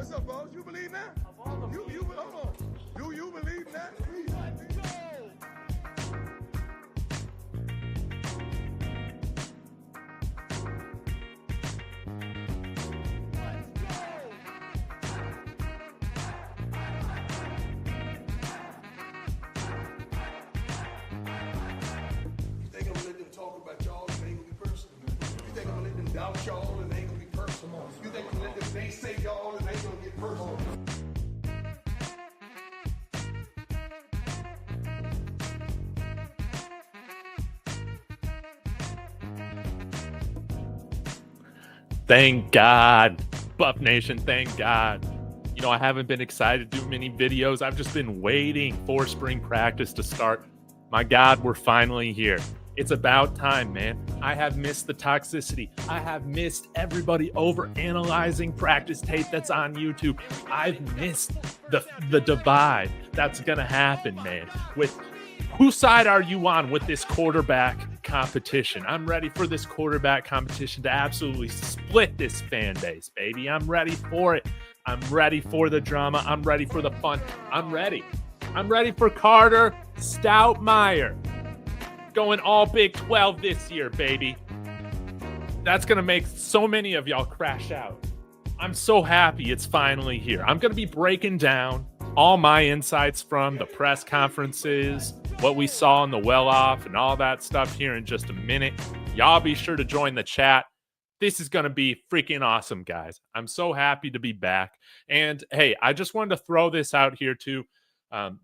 What's up, boss? You believe that? Hold on. Do you believe that? Doubt y'all and ain't gonna be personal. You think I'm gonna let them they say y'all and ain't gonna get personal. Thank God, Buff Nation, thank God. You know, I haven't been excited to do many videos. I've just been waiting for spring practice to start. My God, we're finally here. It's about time, man. I have missed the toxicity. I have missed everybody over analyzing practice tape that's on YouTube. I've missed the divide that's going to happen, man. With whose side are you on with this quarterback competition? I'm ready for this quarterback competition to absolutely split this fan base, baby. I'm ready for it. I'm ready for the drama. I'm ready for the fun. I'm ready. I'm ready for Carter Stoutmeyer going all Big 12 this year, baby. That's going to make so many of y'all crash out. I'm so happy it's finally here. I'm going to be breaking down all my insights from the press conferences, what we saw in the well-off, and all that stuff here in just a minute. Y'all be sure to join the chat. This is going to be freaking awesome, guys. I'm so happy to be back. And, hey, I just wanted to throw this out here, too.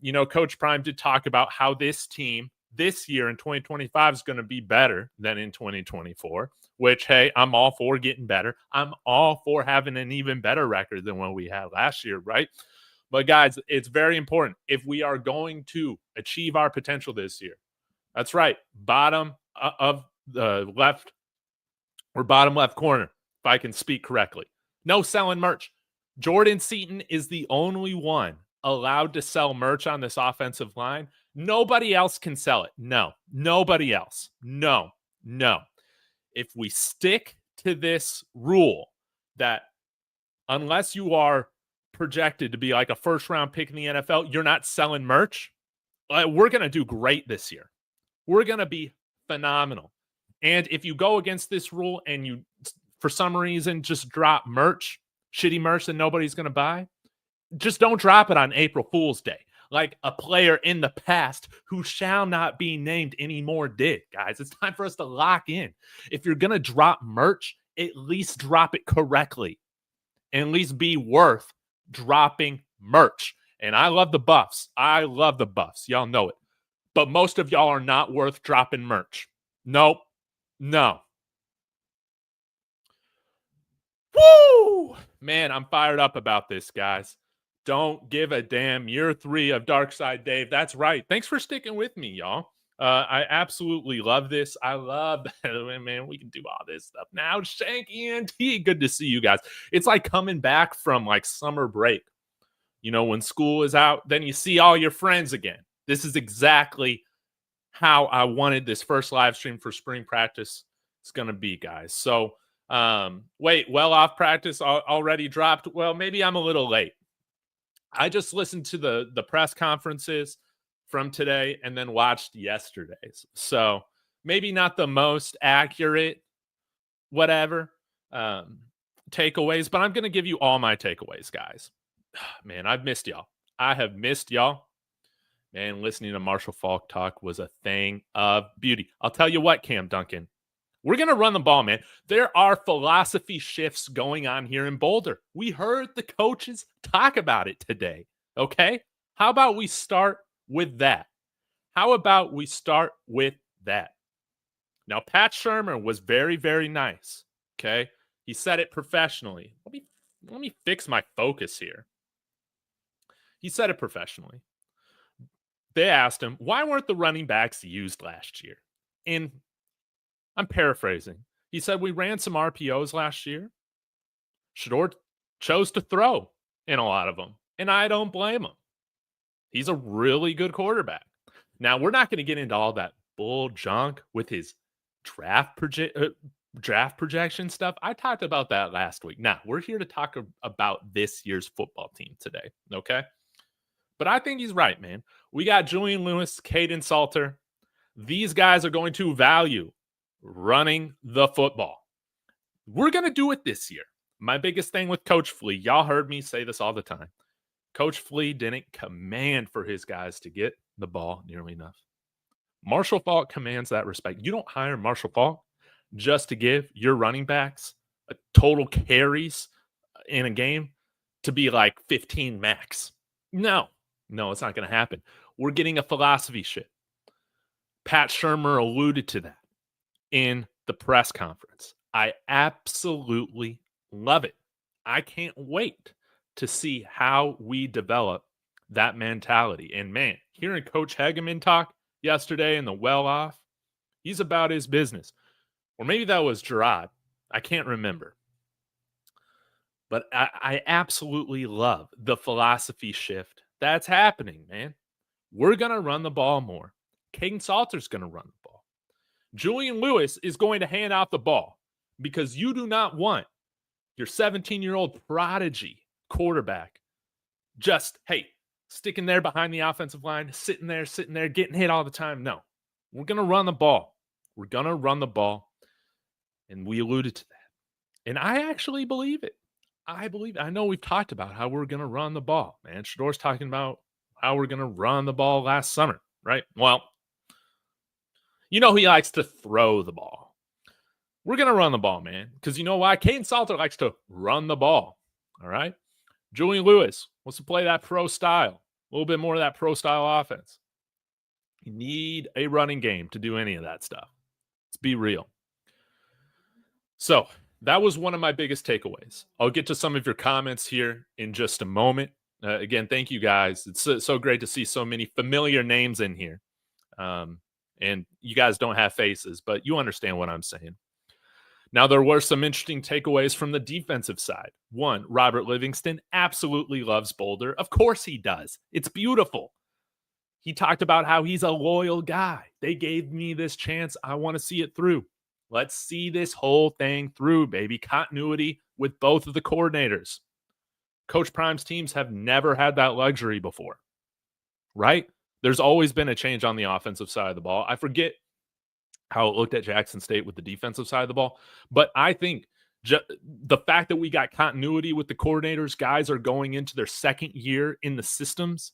You know, Coach Prime did talk about how this team this year in 2025 is going to be better than in 2024, which, hey, I'm all for getting better. I'm all for having an even better record than what we had last year, right? But, guys, it's very important. If we are going to achieve our potential this year, that's right, bottom of the left or bottom left corner, if I can speak correctly. No selling merch. Jordan Seaton is the only one allowed to sell merch on this offensive line. Nobody else can sell it. No, nobody else. No. If we stick to this rule that unless you are projected to be like a first-round pick in the NFL, you're not selling merch, we're going to do great this year. We're going to be phenomenal. And if you go against this rule and you, for some reason, just drop merch, shitty merch that nobody's going to buy, just don't drop it on April Fool's Day. Like a player in the past who shall not be named anymore did, guys. It's time for us to lock in. If you're going to drop merch, at least drop it correctly. And at least be worth dropping merch. And I love the buffs. I love the buffs. Y'all know it. But most of y'all are not worth dropping merch. Nope. No. Woo! Man, I'm fired up about this, guys. Don't give a damn. Year 3 of Darkside Dave. That's right. Thanks for sticking with me, y'all. I absolutely love this. I love that, man. We can do all this stuff now. Shanky and T, good to see you guys. It's like coming back from like summer break. You know, when school is out, then you see all your friends again. This is exactly how I wanted this first live stream for spring practice is going to be, guys. So, wait, well off practice already dropped. Well, maybe I'm a little late. I just listened to the press conferences from today and then watched yesterday's. So maybe not the most accurate, whatever, takeaways, but I'm going to give you all my takeaways, guys. Man, I've missed y'all. I have missed y'all. Man, listening to Marshall Faulk talk was a thing of beauty. I'll tell you what, Cam Duncan. We're going to run the ball, man. There are philosophy shifts going on here in Boulder. We heard the coaches talk about it today, okay? How about we start with that? How about we start with that? Now, Pat Shurmur was very, very nice, okay? He said it professionally. Let me fix my focus here. He said it professionally. They asked him, why weren't the running backs used last year? And I'm paraphrasing. He said, we ran some RPOs last year. Shedeur chose to throw in a lot of them, and I don't blame him. He's a really good quarterback. Now, we're not going to get into all that bull junk with his draft draft projection stuff, I talked about that last week. Now, we're here to talk about this year's football team today, okay? But I think he's right, man. We got Julian Lewis, Kaidon Salter. These guys are going to value running the football. We're going to do it this year. My biggest thing with Coach Flea, y'all heard me say this all the time. Coach Flea didn't command for his guys to get the ball nearly enough. Marshall Faulk commands that respect. You don't hire Marshall Faulk just to give your running backs a total carries in a game to be like 15 max. No, it's not going to happen. We're getting a philosophy shift. Pat Shurmur alluded to that in the press conference. I absolutely love it. I can't wait to see how we develop that mentality. And man, hearing Coach Hegeman talk yesterday in the well-off, he's about his business. Or maybe that was Gerard. I can't remember. But I absolutely love the philosophy shift that's happening, man. We're going to run the ball more. Kaidon Salter's going to run the ball. Julian Lewis is going to hand out the ball because you do not want your 17-year-old prodigy quarterback just, hey, sticking there behind the offensive line, sitting there, getting hit all the time. No, we're going to run the ball. We're going to run the ball. And we alluded to that. And I actually believe it. I know we've talked about how we're going to run the ball, man. Shedeur's talking about how we're going to run the ball last summer, right? Well, he likes to throw the ball. We're going to run the ball, man, because you know why? Kaidon Salter likes to run the ball, all right? Julian Lewis wants to play that pro style, a little bit more of that pro style offense. You need a running game to do any of that stuff. Let's be real. So that was one of my biggest takeaways. I'll get to some of your comments here in just a moment. Again, thank you guys. It's so great to see so many familiar names in here. And you guys don't have faces, but you understand what I'm saying. Now, there were some interesting takeaways from the defensive side. One, Robert Livingston absolutely loves Boulder. Of course he does. It's beautiful. He talked about how he's a loyal guy. They gave me this chance. I want to see it through. Let's see this whole thing through, baby. Continuity with both of the coordinators. Coach Prime's teams have never had that luxury before, right? There's always been a change on the offensive side of the ball. I forget how it looked at Jackson State with the defensive side of the ball, but I think the fact that we got continuity with the coordinators, guys are going into their second year in the systems,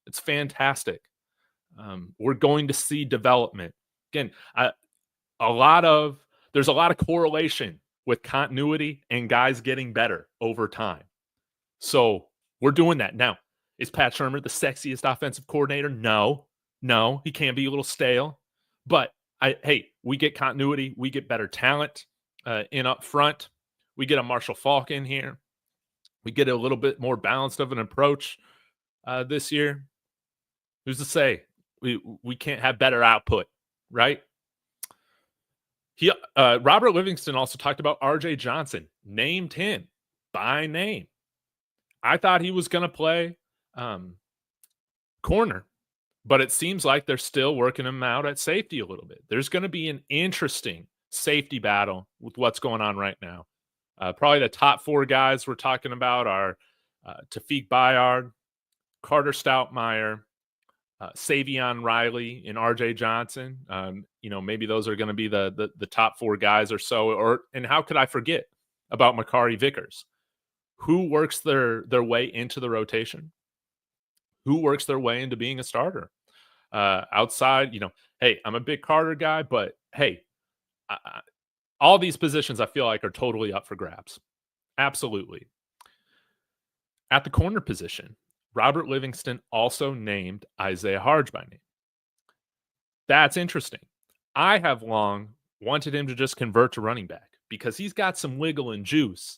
it's fantastic. We're going to see development. Again, there's a lot of correlation with continuity and guys getting better over time. So we're doing that. Now, is Pat Shurmur the sexiest offensive coordinator? No, he can be a little stale. But, we get continuity. We get better talent in up front. We get a Marshall Faulk in here. We get a little bit more balanced of an approach this year. Who's to say we can't have better output, right? Robert Livingston also talked about R.J. Johnson, named him by name. I thought he was going to play corner, but it seems like they're still working him out at safety a little bit. There's going to be an interesting safety battle with what's going on right now. Probably the top four guys we're talking about are Tafiq Bayard, Carter Stoutmeyer, Savion Riley, and R.J. Johnson. Maybe those are going to be the top four guys or so. And how could I forget about Makari Vickers? Who works their way into the rotation? Who works their way into being a starter? Outside, I'm a big Carter guy, but all these positions I feel like are totally up for grabs. Absolutely. At the corner position, Robert Livingston also named Isaiah Harge by name. That's interesting. I have long wanted him to just convert to running back because he's got some wiggle and juice.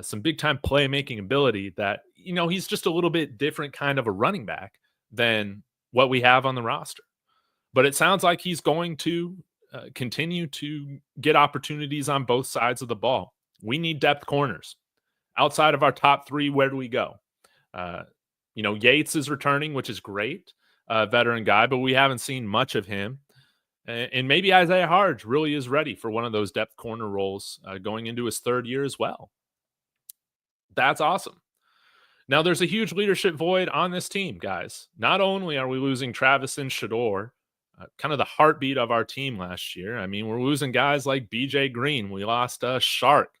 Some big-time playmaking ability that, he's just a little bit different kind of a running back than what we have on the roster. But it sounds like he's going to continue to get opportunities on both sides of the ball. We need depth corners. Outside of our top three, where do we go? Yates is returning, which is great, veteran guy, but we haven't seen much of him. And maybe Isaiah Harge really is ready for one of those depth corner roles going into his third year as well. That's awesome. Now, there's a huge leadership void on this team, guys. Not only are we losing Travis and Shedeur, kind of the heartbeat of our team last year. I mean, we're losing guys like BJ Green. We lost Shark,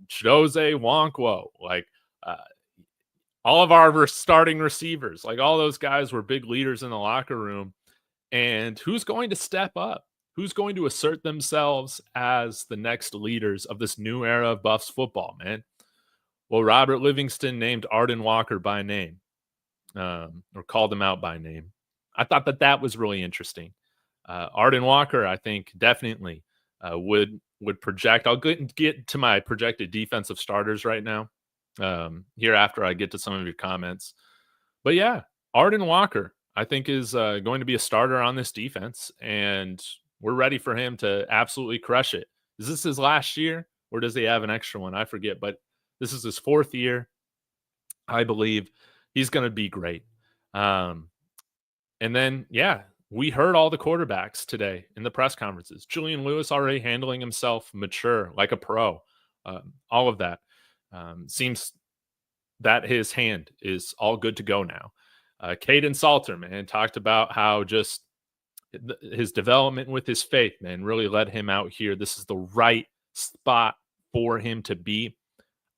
Chidozie Nwankwo, like all of our starting receivers. Like all those guys were big leaders in the locker room. And who's going to step up? Who's going to assert themselves as the next leaders of this new era of Buffs football, man? Well, Robert Livingston named Arden Walker by name, or called him out by name. I thought that was really interesting. Arden Walker, I think, definitely would project. I'll get to my projected defensive starters right now here after I get to some of your comments. But yeah, Arden Walker, I think, is going to be a starter on this defense, and we're ready for him to absolutely crush it. Is this his last year, or does he have an extra one? I forget, but this is his fourth year. I believe he's going to be great. And then, yeah, we heard all the quarterbacks today in the press conferences. Julian Lewis already handling himself mature, like a pro. All of that seems that his hand is all good to go now. Kaidon Salter, man, talked about how just his development with his faith, man, really led him out here. This is the right spot for him to be.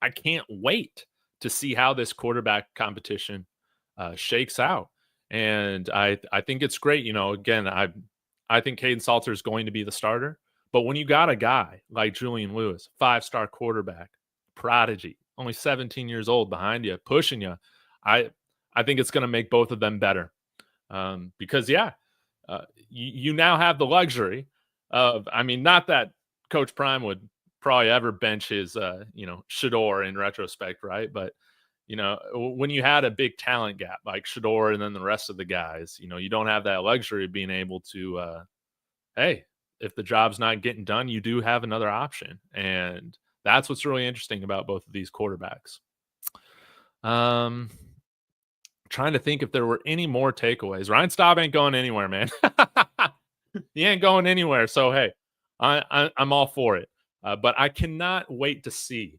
I can't wait to see how this quarterback competition shakes out. And I think it's great. You know, again, I think Kaidon Salter is going to be the starter. But when you got a guy like Julian Lewis, 5-star quarterback, prodigy, only 17 years old behind you, pushing you, I think it's going to make both of them better. Because, yeah, you now have the luxury of, I mean, not that Coach Prime would probably ever bench his, Shedeur in retrospect, right? But, you know, when you had a big talent gap like Shedeur and then the rest of the guys, you know, you don't have that luxury of being able to, hey, if the job's not getting done, you do have another option. And that's what's really interesting about both of these quarterbacks. Trying to think if there were any more takeaways. Ryan Staub ain't going anywhere, man. He ain't going anywhere. So, hey, I'm all for it. But I cannot wait to see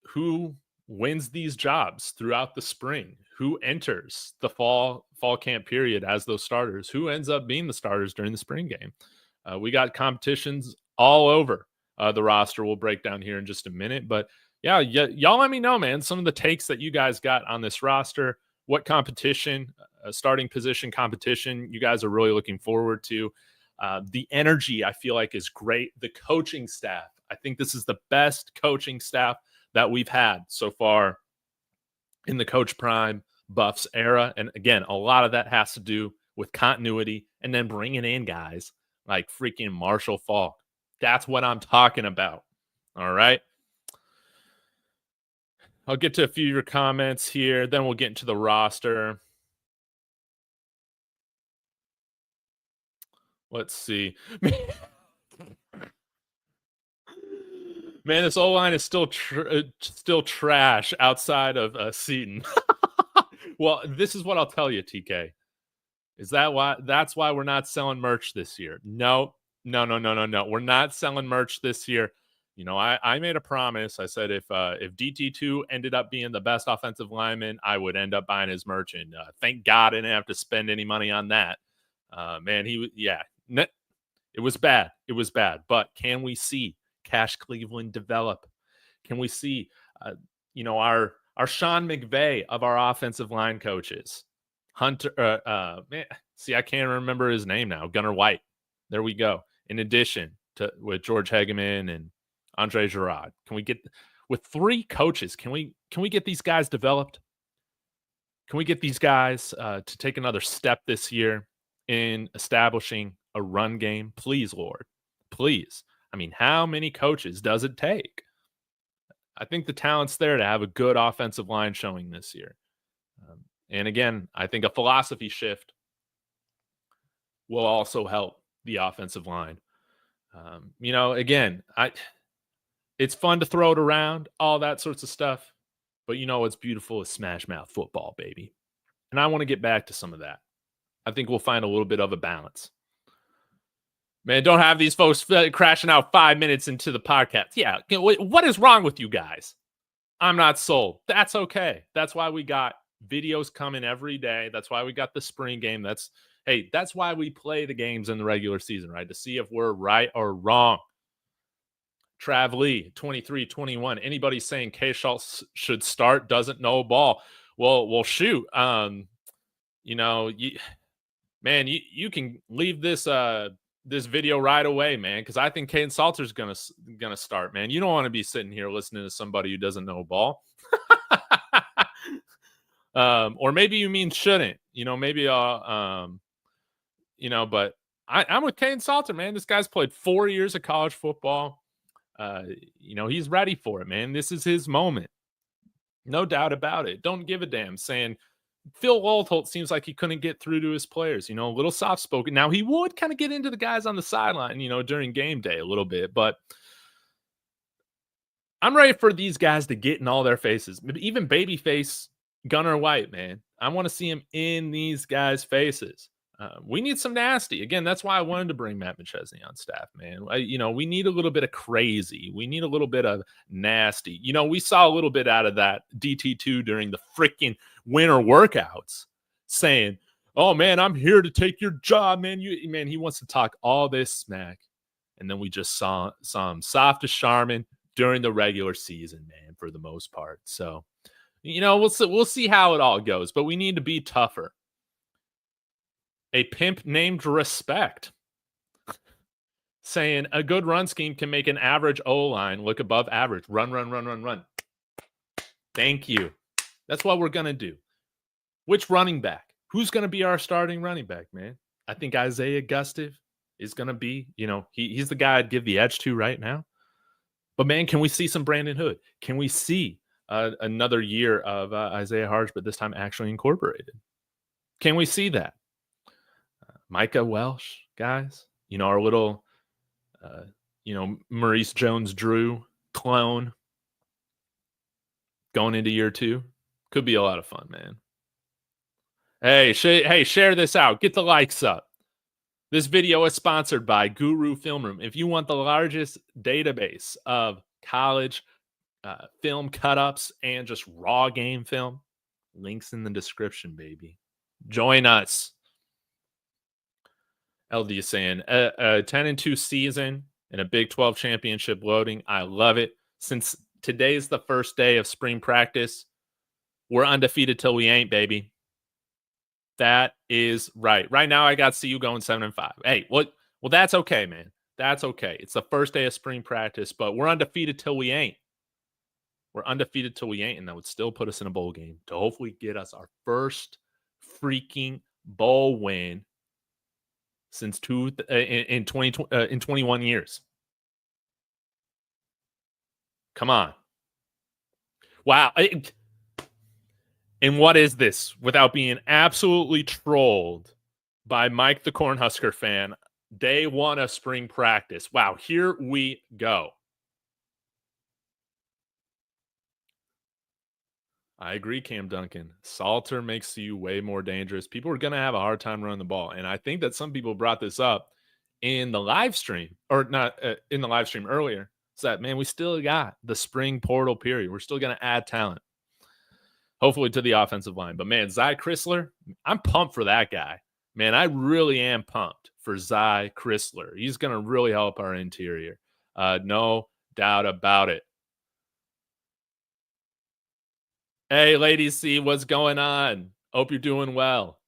who wins these jobs throughout the spring, who enters the fall camp period as those starters, who ends up being the starters during the spring game. We got competitions all over the roster. We'll break down here in just a minute. But yeah, y'all let me know, man, some of the takes that you guys got on this roster. What competition, starting position competition you guys are really looking forward to. The energy, I feel like, is great. The coaching staff, I think this is the best coaching staff that we've had so far in the Coach Prime Buffs era. And again, a lot of that has to do with continuity and then bringing in guys like freaking Marshall Faulk. That's what I'm talking about. All right. I'll get to a few of your comments here. Then we'll get into the roster. Let's see. Man, this O-line is still trash outside of Seton. Well, this is what I'll tell you, TK. Is that why? That's why we're not selling merch this year. No. We're not selling merch this year. You know, I made a promise. I said if DT2 ended up being the best offensive lineman, I would end up buying his merch. And thank God I didn't have to spend any money on that. Man, it was bad. It was bad. But can we see Cash Cleveland develop? Can we see, our Sean McVay of our offensive line coaches? Hunter, I can't remember his name now. Gunnar White. There we go. In addition to with George Hegeman and Andre Girard, can we get with 3 coaches? Can we get these guys developed? Can we get these guys to take another step this year in establishing a run game? Please, Lord, please. I mean, how many coaches does it take? I think the talent's there to have a good offensive line showing this year. And again, I think a philosophy shift will also help the offensive line. Again, it's fun to throw it around, all that sorts of stuff. But what's beautiful is smash mouth football, baby. And I want to get back to some of that. I think we'll find a little bit of a balance. Man, don't have these folks crashing out 5 minutes into the podcast. Yeah, what is wrong with you guys? I'm not sold. That's okay. That's why we got videos coming every day. That's why we got the spring game. That's why we play the games in the regular season, right? To see if we're right or wrong. Trav Lee, 23-21. Anybody saying K. Schultz should start doesn't know ball. Well, shoot. You can leave this this video right away, man, because I think Kaidon Salter's gonna start, man. You don't want to be sitting here listening to somebody who doesn't know ball. Or maybe you mean shouldn't, maybe but I'm with Kaidon Salter, man. This guy's played 4 years of college football. He's ready for it, man. This is his moment. No doubt about it. Don't give a damn saying Phil Waldholt seems like he couldn't get through to his players, a little soft spoken. Now he would kind of get into the guys on the sideline, during game day a little bit, but I'm ready for these guys to get in all their faces. Even babyface Gunnar White, man. I want to see him in these guys' faces. We need some nasty. Again, that's why I wanted to bring Matt McChesney on staff, man. We need a little bit of crazy. We need a little bit of nasty. We saw a little bit out of that DT2 during the freaking winter workouts saying, oh, man, I'm here to take your job, man. He wants to talk all this smack. And then we just saw him soft as Charmin during the regular season, man, for the most part. So, we'll see how it all goes, but we need to be tougher. A pimp named Respect saying a good run scheme can make an average O-line look above average. Run. Thank you. That's what we're going to do. Which running back? Who's going to be our starting running back, man? I think Isaiah Gustive is going to be, he's the guy I'd give the edge to right now. But, man, can we see some Brandon Hood? Can we see another year of Isaiah Harge, but this time actually incorporated? Can we see that? Micah Welsh, guys, our little, Maurice Jones-Drew clone going into year 2 could be a lot of fun, man. Hey, share this out. Get the likes up. This video is sponsored by Guru Film Room. If you want the largest database of college film cut-ups and just raw game film, links in the description, baby. Join us. LD is saying a 10-2 season and a Big 12 championship loading. I love it. Since today's the first day of spring practice, we're undefeated till we ain't, baby. That is right. Right now, I got CU going 7-5. Hey, what? Well, that's okay, man. That's okay. It's the first day of spring practice, but we're undefeated till we ain't. We're undefeated till we ain't, and that would still put us in a bowl game to hopefully get us our first freaking bowl win since in 21 years. Come on. Wow. And what is this? Without being absolutely trolled by Mike the Cornhusker fan, day 1 of spring practice. Wow, here we go. I agree, Cam Duncan. Salter makes you way more dangerous. People are going to have a hard time running the ball. And I think that some people brought this up in the live stream, or not in the live stream earlier. It's that, man, we still got the spring portal period. We're still going to add talent, hopefully to the offensive line. But, man, Zy Chrysler, I'm pumped for that guy. Man, I really am pumped for Zy Chrysler. He's going to really help our interior. No doubt about it. Hey, Ladies C, what's going on? Hope you're doing well.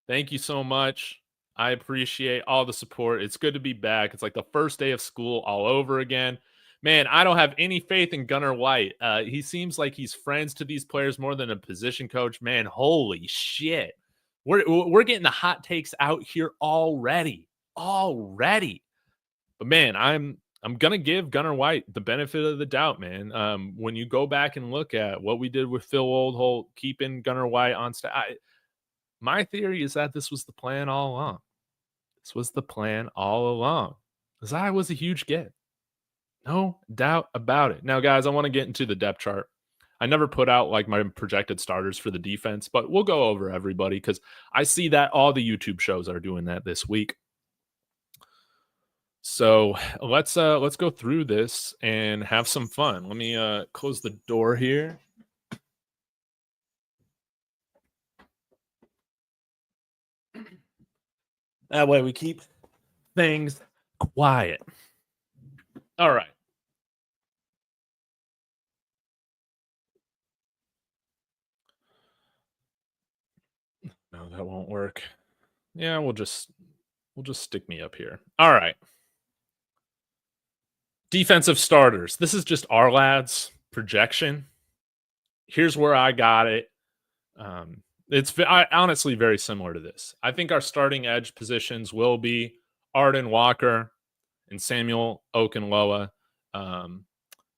Thank you so much. I appreciate all the support. It's good to be back. It's like the first day of school all over again. Man, I don't have any faith in Gunnar White. He seems like he's friends to these players more than a position coach. Man, holy shit. We're getting the hot takes out here already. But, man, I'm going to give Gunnar White the benefit of the doubt, man. When you go back and look at what we did with Phil Oldholt, keeping Gunnar White on staff, my theory is that this was the plan all along. Zy was a huge get. No doubt about it. Now, guys, I want to get into the depth chart. I never put out like my projected starters for the defense, but we'll go over everybody because I see that all the YouTube shows are doing that this week. So let's go through this and have some fun. Let me close the door here. That way we keep things quiet. All right. No, that won't work. Yeah, we'll just stick me up here. All right. Defensive starters. This is just our lads projection. Here's where I got it. Honestly very similar to this. I think our starting edge positions will be Arden Walker and Samuel Okunloa. Um,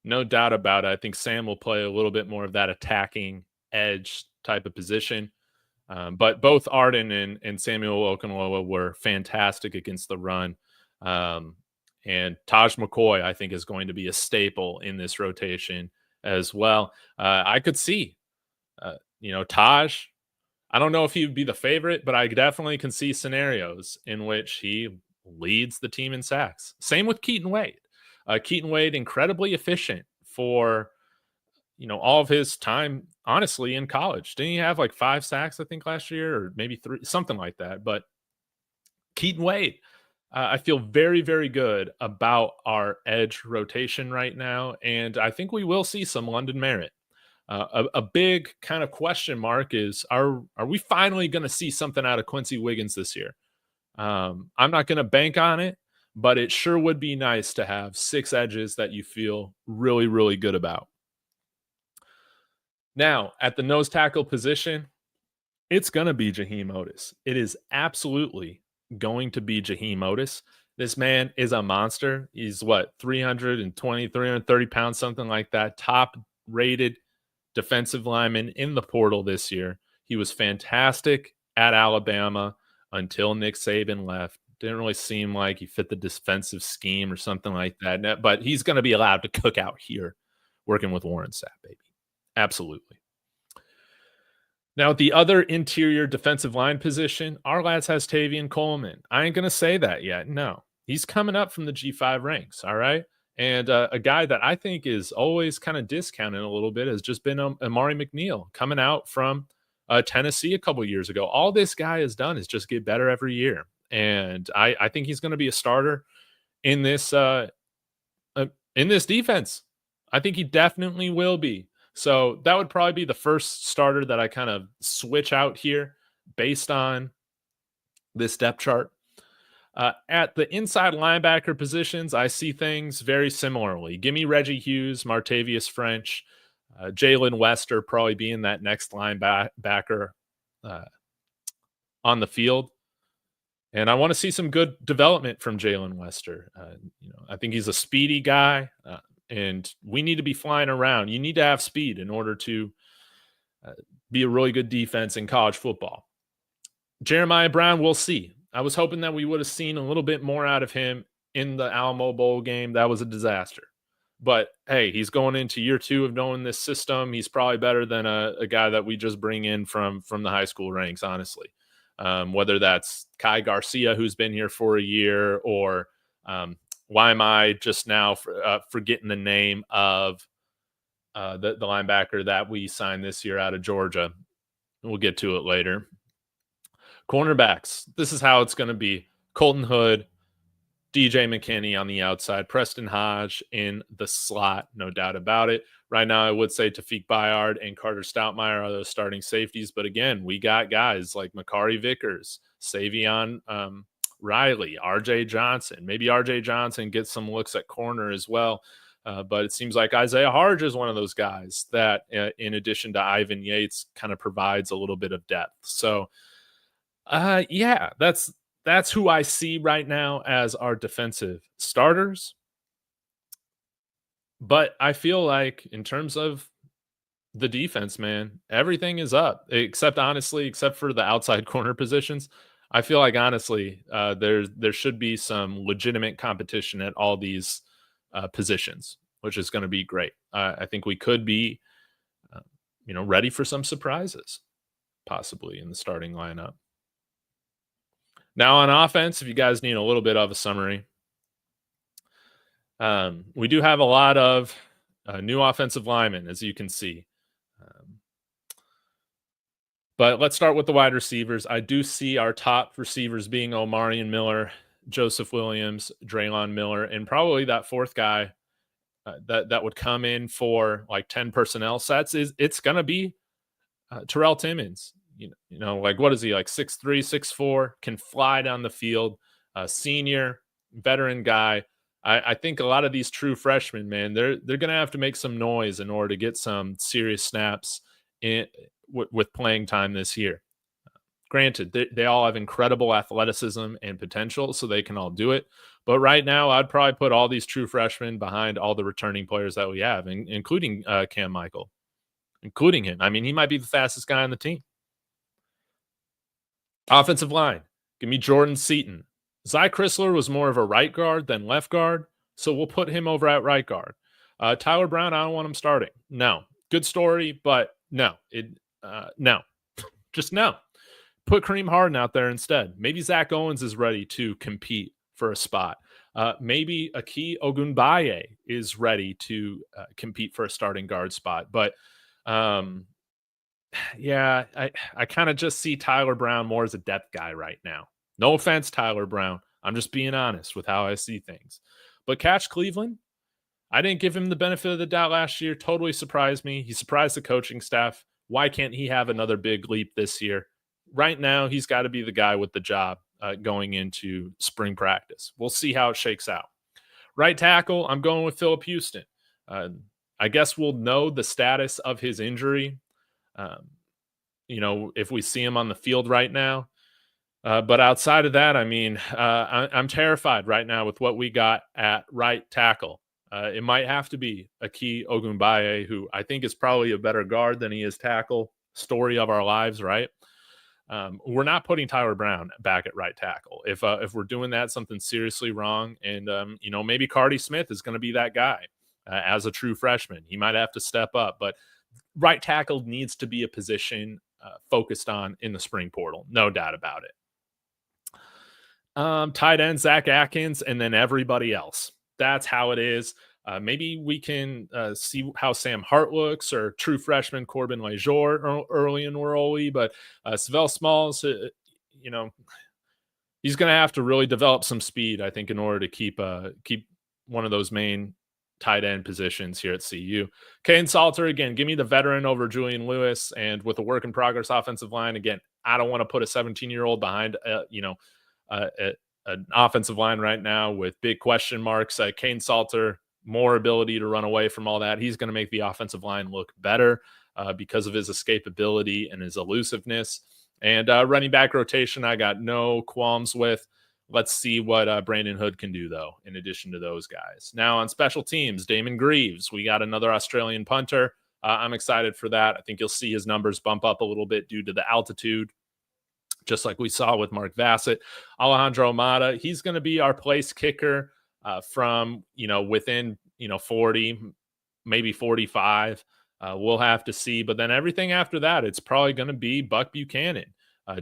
no doubt about it. I think Sam will play a little bit more of that attacking edge type of position. But both Arden and Samuel Okunloa were fantastic against the run. Um, and Taj McCoy, I think, is going to be a staple in this rotation as well. I could see, Taj. I don't know if he would be the favorite, but I definitely can see scenarios in which he leads the team in sacks. Same with Keaton Wade. Keaton Wade, incredibly efficient for all of his time, honestly, in college. Didn't he have like 5 sacks, I think, last year, or maybe 3, something like that? But Keaton Wade, I feel very, very good about our edge rotation right now, and I think we will see some London Merit. A big kind of question mark is are we finally going to see something out of Quincy Wiggins this year? I'm not going to bank on it, but it sure would be nice to have 6 edges that you feel really, really good about. Now, at the nose tackle position, it's going to be Jaheim Otis. It is absolutely going to be Jaheim Otis. This man is a monster. He's what, 320, 330 pounds, something like that. Top rated defensive lineman in the portal this year. He was fantastic at Alabama until Nick Saban left. Didn't really seem like he fit the defensive scheme or something like that. But he's going to be allowed to cook out here working with Warren Sapp, baby. Absolutely. Now, the other interior defensive line position, our lads has Tavian Coleman. I ain't going to say that yet. No, he's coming up from the G5 ranks. All right. And a guy that I think is always kind of discounted a little bit has just been Amari McNeil coming out from Tennessee a couple years ago. All this guy has done is just get better every year. And I think he's going to be a starter in this defense. I think he definitely will be. So that would probably be the first starter that I kind of switch out here based on this depth chart. At the inside linebacker positions, I see things very similarly. Give me Reggie Hughes, Martavius French, Jalen Wester probably being that next linebacker on the field. And I want to see some good development from Jalen Wester. I think he's a speedy guy, and we need to be flying around. You need to have speed in order to be a really good defense in college football. Jeremiah Brown, we'll see. I was hoping that we would have seen a little bit more out of him in the Alamo Bowl game. That was a disaster. But, hey, he's going into year 2 of knowing this system. He's probably better than a guy that we just bring in from the high school ranks, honestly. Whether that's Kai Garcia, who's been here for a year, or why am I just now forgetting the name of the linebacker that we signed this year out of Georgia? We'll get to it later. Cornerbacks, this is how it's going to be. Colton Hood, DJ McKinney on the outside, Preston Hodge in the slot, no doubt about it. Right now, I would say Tafik Bayard and Carter Stoutmeyer are those starting safeties. But again, we got guys like Makari Vickers, Savion Riley, RJ Johnson. Maybe RJ Johnson gets some looks at corner as well. But it seems like Isaiah Harge is one of those guys that, in addition to Ivan Yates, kind of provides a little bit of depth. So, yeah, that's who I see right now as our defensive starters. But I feel like in terms of the defense, man, everything is up except for the outside corner positions. I feel like honestly, there should be some legitimate competition at all these positions, which is going to be great. I think we could be, ready for some surprises, possibly in the starting lineup. Now on offense, if you guys need a little bit of a summary, We do have a lot of new offensive linemen, as you can see. Um, but let's start with the wide receivers. I do see our top receivers being Omarion Miller, Joseph Williams, Draylon Miller, and probably that fourth guy that would come in for like 10 personnel sets is it's going to be Terrell Timmons. Like what is he, like 6'3", 6'4", can fly down the field, senior, veteran guy. I think a lot of these true freshmen, man, they're going to have to make some noise in order to get some serious snaps with playing time this year. Granted, they all have incredible athleticism and potential, so they can all do it. But right now, I'd probably put all these true freshmen behind all the returning players that we have, including Cam Michael, including him. I mean, he might be the fastest guy on the team. Offensive line, give me Jordan Seaton. Zy Chrysler was more of a right guard than left guard, so we'll put him over at right guard. Tyler Brown, I don't want him starting. No. Good story, but no. No. Just no. Put Kareem Harden out there instead. Maybe Zach Owens is ready to compete for a spot. Maybe Aki Ogunbaye is ready to compete for a starting guard spot. But yeah, I kind of just see Tyler Brown more as a depth guy right now. No offense, Tyler Brown. I'm just being honest with how I see things. But Catch Cleveland, I didn't give him the benefit of the doubt last year. Totally surprised me. He surprised the coaching staff. Why can't he have another big leap this year? Right now, he's got to be the guy with the job going into spring practice. We'll see how it shakes out. Right tackle, I'm going with Phillip Houston. I guess we'll know the status of his injury, if we see him on the field right now. But outside of that, I mean, I'm terrified right now with what we got at right tackle. It might have to be Aki Ogunbaye, who I think is probably a better guard than he is tackle. Story of our lives, right? We're not putting Tyler Brown back at right tackle. If we're doing that, something's seriously wrong. And, maybe Cardi Smith is going to be that guy as a true freshman. He might have to step up. But right tackle needs to be a position focused on in the spring portal. No doubt about it. Tight end, Zach Atkins, and then everybody else. That's how it is. Maybe we can see how Sam Hart looks, or true freshman Corbin Lejour early in Worley. But Savell Smalls, he's going to have to really develop some speed, I think, in order to keep one of those main tight end positions here at CU. Kane Salter, again, give me the veteran over Julian Lewis. And with a work in progress offensive line, again, I don't want to put a 17-year-old behind, an offensive line right now with big question marks. Kane Salter, more ability to run away from all that. He's going to make the offensive line look better because of his escapability and his elusiveness. And running back rotation, I got no qualms with. Let's see what Brandon Hood can do, though, in addition to those guys. Now, on special teams, Damon Greaves, we got another Australian punter. I'm excited for that. I think you'll see his numbers bump up a little bit due to the altitude, just like we saw with Mark Vassett. Alejandro Mata, he's going to be our place kicker from, within, 40, maybe 45. We'll have to see. But then everything after that, it's probably going to be Buck Buchanan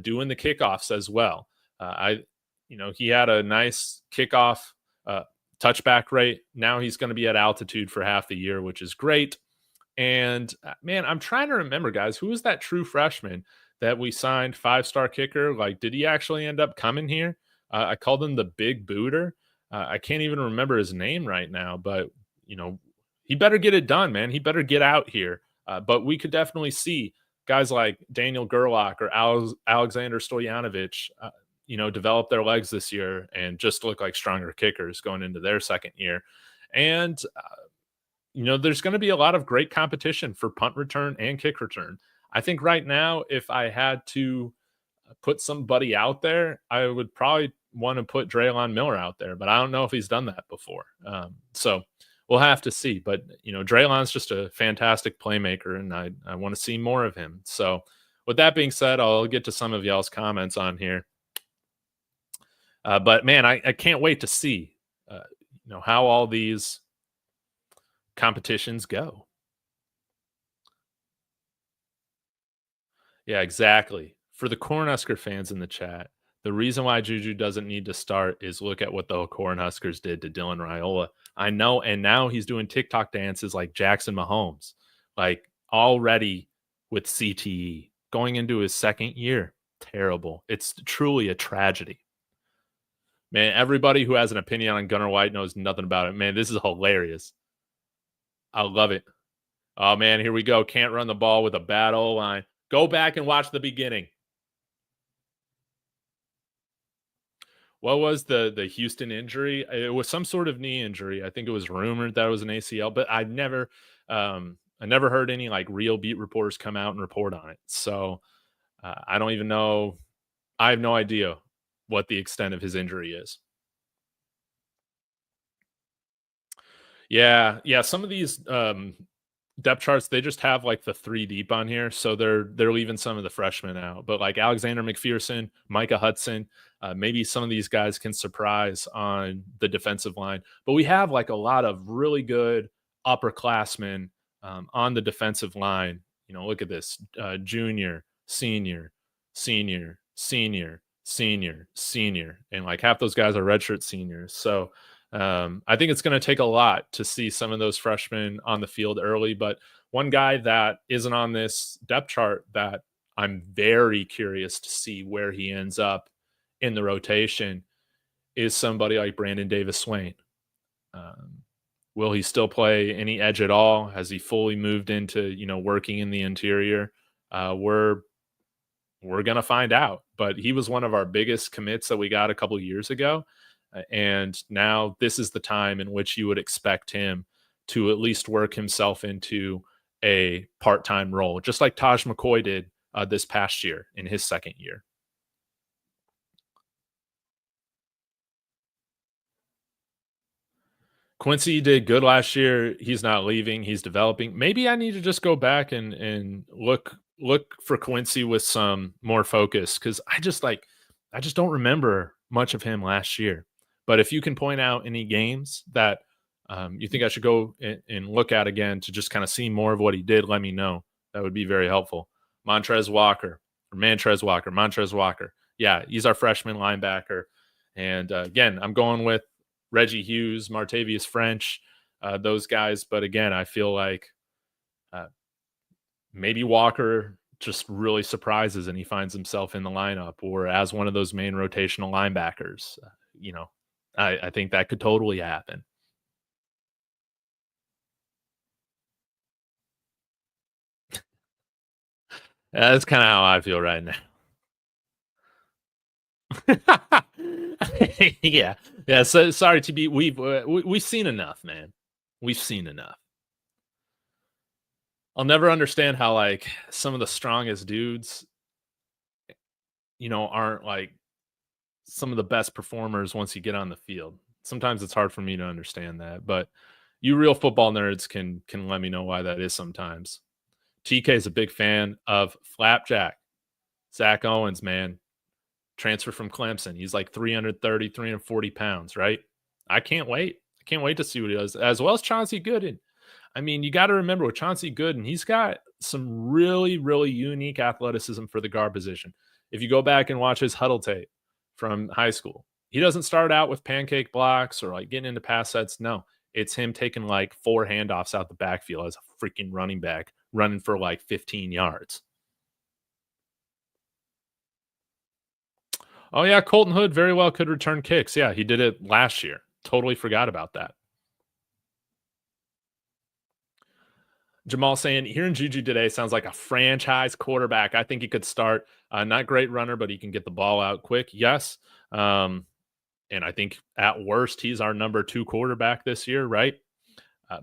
doing the kickoffs as well. He had a nice kickoff touchback rate. Now he's going to be at altitude for half the year, which is great. And man, I'm trying to remember, guys, who was that true freshman that we signed, 5-star kicker? Like, did he actually end up coming here? I called him the Big Booter. I can't even remember his name right now, but he better get it done, man. He better get out here. But we could definitely see guys like Daniel Gerlach or Alexander Stoyanovich, develop their legs this year and just look like stronger kickers going into their second year. And, there's going to be a lot of great competition for punt return and kick return. I think right now, if I had to put somebody out there, I would probably want to put Draylon Miller out there, but I don't know if he's done that before. So we'll have to see. But, Draylon's just a fantastic playmaker, and I want to see more of him. So with that being said, I'll get to some of y'all's comments on here. But, man, I can't wait to see, how all these competitions go. Yeah, exactly. For the Cornhusker fans in the chat, The reason why Juju doesn't need to start is look at what the Cornhuskers did to Dylan Raiola. I know, and now he's doing TikTok dances like Jackson Mahomes, like already with CTE going into his second year. Terrible. It's truly a tragedy. Man, everybody who has an opinion on Gunnar White knows nothing about it. Man, this is hilarious. I love it. Oh, man, here we go. Can't run the ball with a bad O-line. Go back and watch the beginning. What was the Houston injury? It was some sort of knee injury. I think it was rumored that it was an ACL, but I never heard any like real beat reporters come out and report on it. So I don't even know. I have no idea what the extent of his injury is. Yeah. Some of these depth charts, they just have like the 3 deep on here, so they're leaving some of the freshmen out. But like Alexander McPherson, Micah Hudson, maybe some of these guys can surprise on the defensive line. But we have like a lot of really good upperclassmen on the defensive line. You know, look at this: junior, senior, senior, senior, senior, senior, and like half those guys are redshirt seniors. So I think it's going to take a lot to see some of those freshmen on the field early. But one guy that isn't on this depth chart that I'm very curious to see where he ends up in the rotation is somebody like Brandon Davis-Swain. Will he still play any edge at all? Has he fully moved into, working in the interior? We're going to find out. But he was one of our biggest commits that we got a couple of years ago. And now this is the time in which you would expect him to at least work himself into a part-time role, just like Taj McCoy did this past year in his second year. Quincy did good last year. He's not leaving. He's developing. Maybe I need to just go back and look for Quincy with some more focus, because I just don't remember much of him last year. But if you can point out any games that you think I should go and look at again to just kind of see more of what he did, let me know. That would be very helpful. Montrez Walker. Yeah, he's our freshman linebacker. And again, I'm going with Reggie Hughes, Martavius French, those guys. But again, I feel like maybe Walker just really surprises and he finds himself in the lineup or as one of those main rotational linebackers. I think that could totally happen. That's kind of how I feel right now. Yeah. So sorry to be. We've seen enough, man. We've seen enough. I'll never understand how like some of the strongest dudes, aren't like some of the best performers once you get on the field. Sometimes it's hard for me to understand that, but you real football nerds can let me know why that is sometimes. TK is a big fan of Flapjack. Zach Owens, man. Transfer from Clemson. He's like 330, 340 pounds, right? I can't wait. I can't wait to see what he does, as well as Chauncey Gooden. I mean, you got to remember with Chauncey Gooden, he's got some really, really unique athleticism for the guard position. If you go back and watch his huddle tape from high school, he doesn't start out with pancake blocks or like getting into pass sets. No, it's him taking like 4 handoffs out the backfield as a freaking running back, running for like 15 yards. Oh, yeah, Colton Hood very well could return kicks. Yeah, he did it last year. Totally forgot about that. Jamal saying, hearing Juju today sounds like a franchise quarterback. I think he could start. Not great runner, but he can get the ball out quick. Yes. And I think at worst, he's our number 2 quarterback this year, right?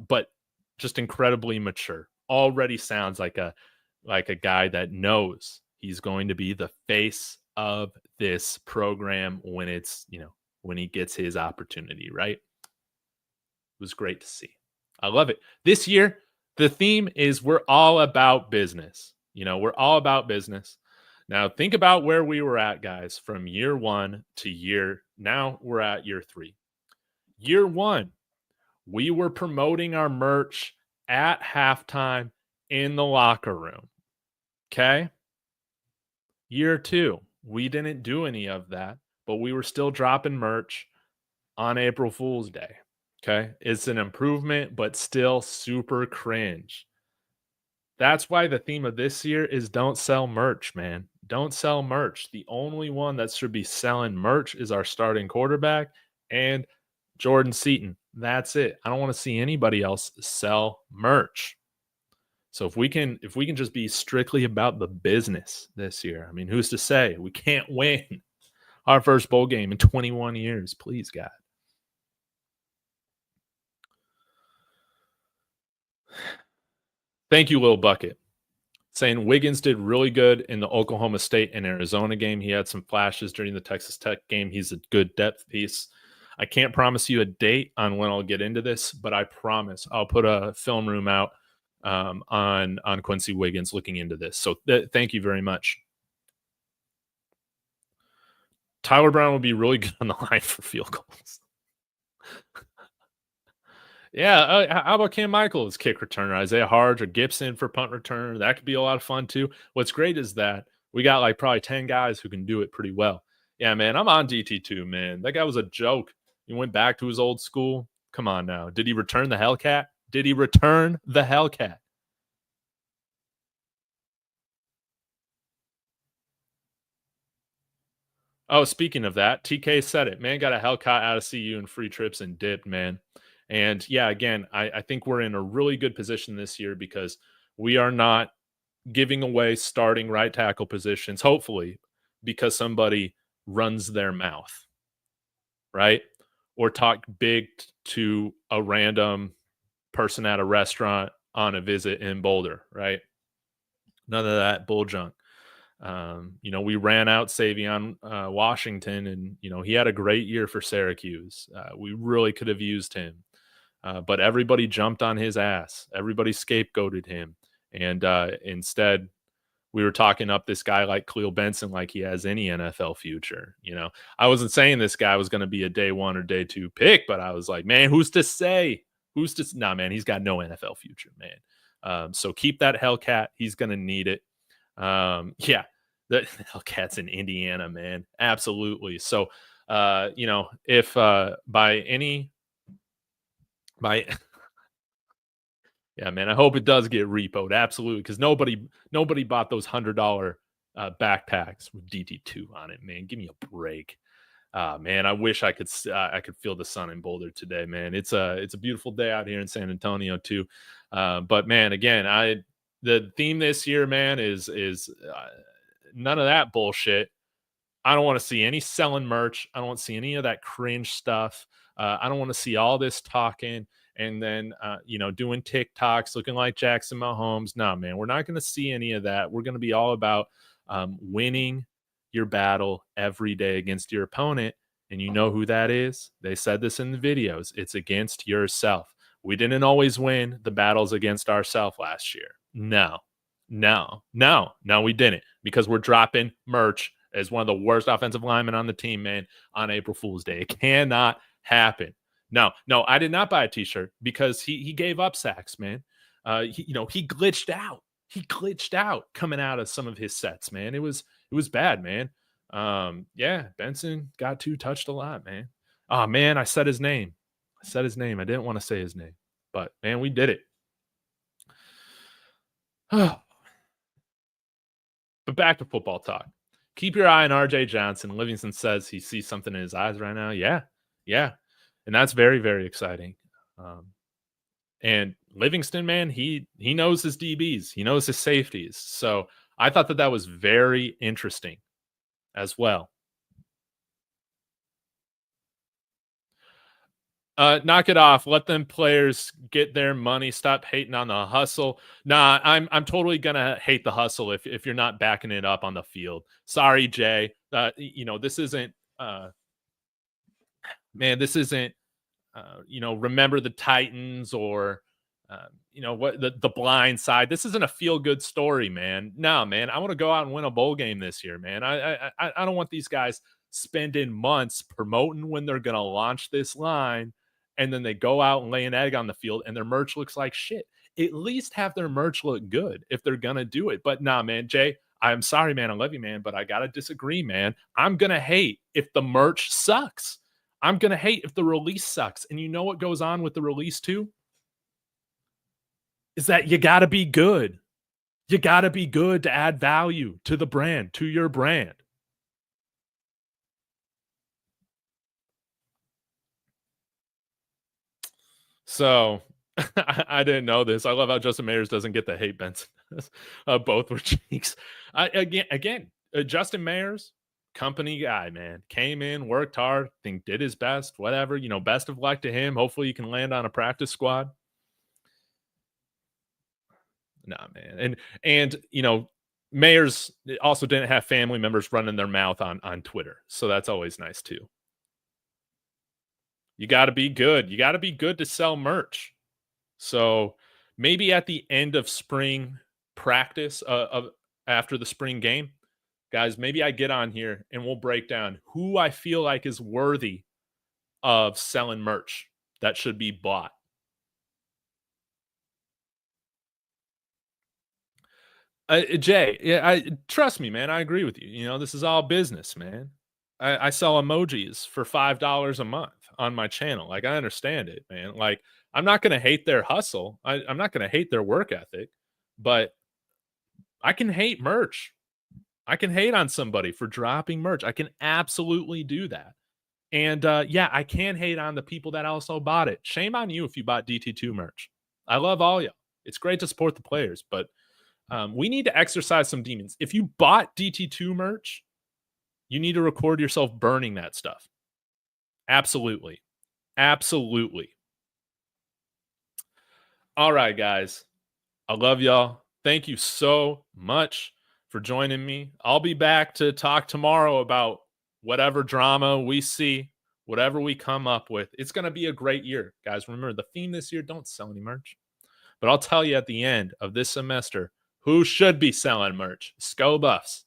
But just incredibly mature. Already sounds like a guy that knows he's going to be the face of this program when it's, when he gets his opportunity, right? It was great to see. I love it. This year, the theme is we're all about business. We're all about business. Now, think about where we were at, guys, from year 1 to now we're at year 3. Year 1, we were promoting our merch at halftime in the locker room. Okay. Year 2, We didn't do any of that, but we were still dropping merch on April Fool's Day. Okay. It's an improvement, but still super cringe. That's why the theme of this year is don't sell merch, man. Don't sell merch. The only one that should be selling merch is our starting quarterback and Jordan Seaton. That's it. I don't want to see anybody else sell merch. So if we can just be strictly about the business this year, I mean, who's to say we can't win our first bowl game in 21 years? Please, God. Thank you, Lil Bucket. Saying Wiggins did really good in the Oklahoma State and Arizona game. He had some flashes during the Texas Tech game. He's a good depth piece. I can't promise you a date on when I'll get into this, but I promise I'll put a film room out on Quincy Wiggins looking into this. So thank you very much. Tyler Brown will be really good on the line for field goals. Yeah, how about Cam Michael as kick returner, Isaiah Harge or Gibson for punt returner? That could be a lot of fun too. What's great is that we got like probably 10 guys who can do it pretty well. Yeah, man, I'm on DT2, man. That guy was a joke. He went back to his old school. Come on now. Did he return the Hellcat? Did he return the Hellcat? Oh, speaking of that, TK said it. Man got a Hellcat out of CU and free trips and dipped, man. And yeah, again, I think we're in a really good position this year because we are not giving away starting right tackle positions, hopefully, because somebody runs their mouth, right? Or talk big to a random person at a restaurant on a visit in Boulder, right? None of that bull junk. We ran out Savion Washington, and he had a great year for Syracuse. We really could have used him, but everybody jumped on his ass. Everybody scapegoated him, and instead, we were talking up this guy like Khalil Benson like he has any NFL future. I wasn't saying this guy was going to be a day 1 or day 2 pick, but I was like, man, who's to say? Nah, man, he's got no NFL future, man. So keep that Hellcat. He's going to need it. Yeah, the Hellcats in Indiana, man. Absolutely. So, if by yeah, man, I hope it does get repoed. Absolutely. Because nobody bought those $100 backpacks with DT2 on it, man. Give me a break. Man, I wish I could feel the sun in Boulder today, man. It's a beautiful day out here in San Antonio too. But man, again, the theme this year, man, is none of that bullshit. I don't want to see any selling merch. I don't want to see any of that cringe stuff. I don't want to see all this talking and then doing TikToks looking like Jackson Mahomes. No, man, we're not going to see any of that. We're going to be all about winning your battle every day against your opponent. And you know who that is? They said this in the videos. It's against yourself. We didn't always win the battles against ourselves last year. No, we didn't, because we're dropping merch as one of the worst offensive linemen on the team, man, on April Fool's Day. It cannot happen. No, I did not buy a t-shirt because he gave up sacks, man. He glitched out. He glitched out coming out of some of his sets, man. It was bad, man. Yeah, Benson got touched a lot, man. Oh, man, I said his name. I didn't want to say his name, but man, we did it. But back to football talk. Keep your eye on RJ Johnson. Livingston says he sees something in his eyes right now. Yeah. And that's very, very exciting. And Livingston, man, he knows his DBs. He knows his safeties. So I thought that was very interesting as well. Knock it off. Let them players get their money. Stop hating on the hustle. Nah, I'm totally gonna hate the hustle if you're not backing it up on the field. Sorry, Jay. This isn't remember the Titans or what the blind side. This isn't a feel good story, man. No, man. I want to go out and win a bowl game this year, man. I don't want these guys spending months promoting when they're gonna launch this line. And then they go out and lay an egg on the field and their merch looks like shit. At least have their merch look good if they're going to do it. But nah, man, Jay, I'm sorry, man. I love you, man, but I got to disagree, man. I'm going to hate if the merch sucks. I'm going to hate if the release sucks. And you know what goes on with the release too? Is that you got to be good. You got to be good to add value to the brand, to your brand. So I didn't know this. I love how Justin Mayers doesn't get the hate Benson. Both were cheeks. Again, Justin Mayers, company guy, man, came in, worked hard, did his best, whatever. Best of luck to him. Hopefully, you can land on a practice squad. Nah, man, and Mayers also didn't have family members running their mouth on Twitter, so that's always nice too. You got to be good. You got to be good to sell merch. So maybe at the end of spring practice, after the spring game, guys, maybe I get on here and we'll break down who I feel like is worthy of selling merch that should be bought. Jay, yeah, trust me, man. I agree with you. This is all business, man. I sell emojis for $5 a month on my channel. Like, I understand it, man. Like, I'm not going to hate their hustle. I'm not going to hate their work ethic, but I can hate merch. I can hate on somebody for dropping merch. I can absolutely do that. And yeah, I can hate on the people that also bought it. Shame on you if you bought DT2 merch. I love all y'all. It's great to support the players, but we need to exercise some demons. If you bought DT2 merch, you need to record yourself burning that stuff. Absolutely. Absolutely. All right, guys. I love y'all. Thank you so much for joining me. I'll be back to talk tomorrow about whatever drama we see, whatever we come up with. It's going to be a great year. Guys, remember the theme this year, don't sell any merch. But I'll tell you at the end of this semester who should be selling merch. Sko Buffs.